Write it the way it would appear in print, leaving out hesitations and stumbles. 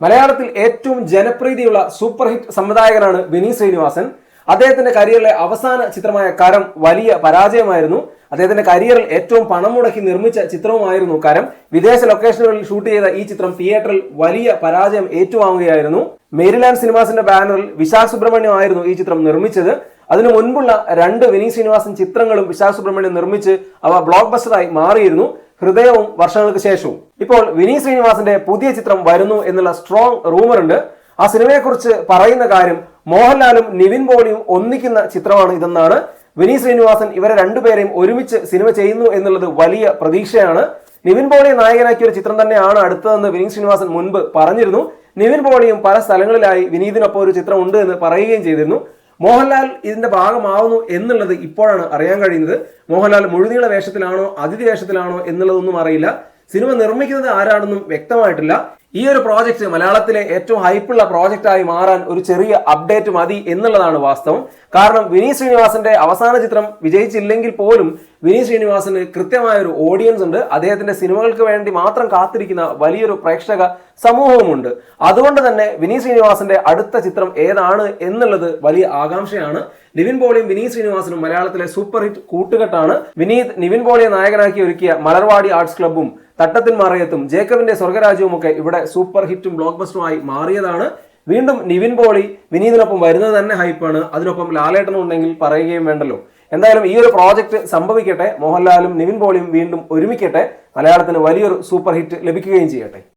മലയാളത്തിൽ ഏറ്റവും ജനപ്രീതിയുള്ള super hit സംവിധായകനാണ് വിനീത് ശ്രീനിവാസൻ. അദ്ദേഹത്തിന്റെ കരിയറിലെ അവസാന ചിത്രമായ കരം വലിയ പരാജയമായിരുന്നു. അദ്ദേഹത്തിന്റെ കരിയറിൽ ഏറ്റവും പണം മുടക്കി നിർമ്മിച്ച ചിത്രവുമായിരുന്നു കരം. വിദേശ ലൊക്കേഷനുകളിൽ ഷൂട്ട് ചെയ്ത ഈ ചിത്രം തിയേറ്ററിൽ വലിയ പരാജയം ഏറ്റുവാങ്ങുകയായിരുന്നു. മേരിലാൻഡ് സിനിമാസിന്റെ ബാനറിൽ വിശാഖ് സുബ്രഹ്മണ്യം ആയിരുന്നു ഈ ചിത്രം നിർമ്മിച്ചത്. അതിനു മുൻപുള്ള രണ്ട് വിനീത് ശ്രീനിവാസൻ ചിത്രങ്ങളും വിശാഖ് സുബ്രഹ്മണ്യം നിർമ്മിച്ച് അവ ബ്ലോക്ക് ബസ്റ്ററായി മാറിയിരുന്നു. ഹൃദയവും വർഷങ്ങൾക്ക് ശേഷവും. ഇപ്പോൾ വിനീത് ശ്രീനിവാസന്റെ പുതിയ ചിത്രം വരുന്നു എന്നുള്ള സ്ട്രോങ് റൂമർ ഉണ്ട്. ആ സിനിമയെക്കുറിച്ച് പറയുന്ന കാര്യം മോഹൻലാലും നിവിൻ പോളിയും ഒന്നിക്കുന്ന ചിത്രമാണ് ഇതെന്നാണ്. വിനീത് ശ്രീനിവാസൻ ഇവരെ രണ്ടുപേരെയും ഒരുമിച്ച് സിനിമ ചെയ്യുന്നു എന്നുള്ളത് വലിയ പ്രതീക്ഷയാണ്. നിവിൻ പോളിയെ നായകനാക്കിയ ഒരു ചിത്രം തന്നെയാണ് അടുത്തതെന്ന് വിനീത് ശ്രീനിവാസൻ മുൻപ് പറഞ്ഞിരുന്നു. നിവിൻ പോളിയും പല സ്ഥലങ്ങളിലായി വിനീതിനൊപ്പം ഒരു ചിത്രം ഉണ്ട് എന്ന് പറയുകയും ചെയ്തിരുന്നു. മോഹൻലാൽ ഇതിന്റെ ഭാഗമാവുന്നു എന്നുള്ളത് ഇപ്പോഴാണ് അറിയാൻ കഴിയുന്നത്. മോഹൻലാൽ മുഴുനീള വേഷത്തിലാണോ അതിഥി വേഷത്തിലാണോ എന്നുള്ളതൊന്നും അറിയില്ല. സിനിമ നിർമ്മിക്കുന്നത് ആരാണെന്നും വ്യക്തമായിട്ടില്ല. ഈ ഒരു പ്രോജക്റ്റ് മലയാളത്തിലെ ഏറ്റവും ഹൈപ്പുള്ള പ്രോജക്റ്റായി മാറാൻ ഒരു ചെറിയ അപ്ഡേറ്റ് മതി എന്നുള്ളതാണ് വാസ്തവം. കാരണം വിനീത് ശ്രീനിവാസന്റെ അവസാന ചിത്രം വിജയിച്ചില്ലെങ്കിൽ പോലും വിനീത് ശ്രീനിവാസന് കൃത്യമായ ഒരു ഓഡിയൻസ് ഉണ്ട്. അദ്ദേഹത്തിന്റെ സിനിമകൾക്ക് വേണ്ടി മാത്രം കാത്തിരിക്കുന്ന വലിയൊരു പ്രേക്ഷക സമൂഹവുമുണ്ട്. അതുകൊണ്ട് തന്നെ വിനീത് ശ്രീനിവാസന്റെ അടുത്ത ചിത്രം ഏതാണ് എന്നുള്ളത് വലിയ ആകാംക്ഷയാണ്. നിവിൻ പോളിയും വിനീത് ശ്രീനിവാസനും മലയാളത്തിലെ സൂപ്പർ ഹിറ്റ് കൂട്ടുകെട്ടാണ്. വിനീത് നിവിൻ പോളിയെ നായകനാക്കി ഒരുക്കിയ മലർവാടി ആർട്സ് ക്ലബ്ബും തട്ടത്തിൻ മറയത്തും ജേക്കബിന്റെ സ്വർഗരാജ്യവും ഒക്കെ ഇവിടെ സൂപ്പർ ഹിറ്റും ബ്ലോക്ക് ബസ്റ്ററുമായി മാറിയതാണ്. വീണ്ടും നിവിൻ പോളി വിനീതിനൊപ്പം വരുന്നത് തന്നെ ഹൈപ്പാണ്. അതിനൊപ്പം ലാലേട്ടനും ഉണ്ടെങ്കിൽ പറയുകയും വേണ്ടല്ലോ. എന്തായാലും ഈ ഒരു പ്രോജക്റ്റ് സംഭവിക്കട്ടെ. മോഹൻലാലും നിവിൻ പോളിയും വീണ്ടും ഒരുമിക്കട്ടെ. മലയാളത്തിന് വലിയൊരു സൂപ്പർ ഹിറ്റ് ലഭിക്കുകയും ചെയ്യട്ടെ.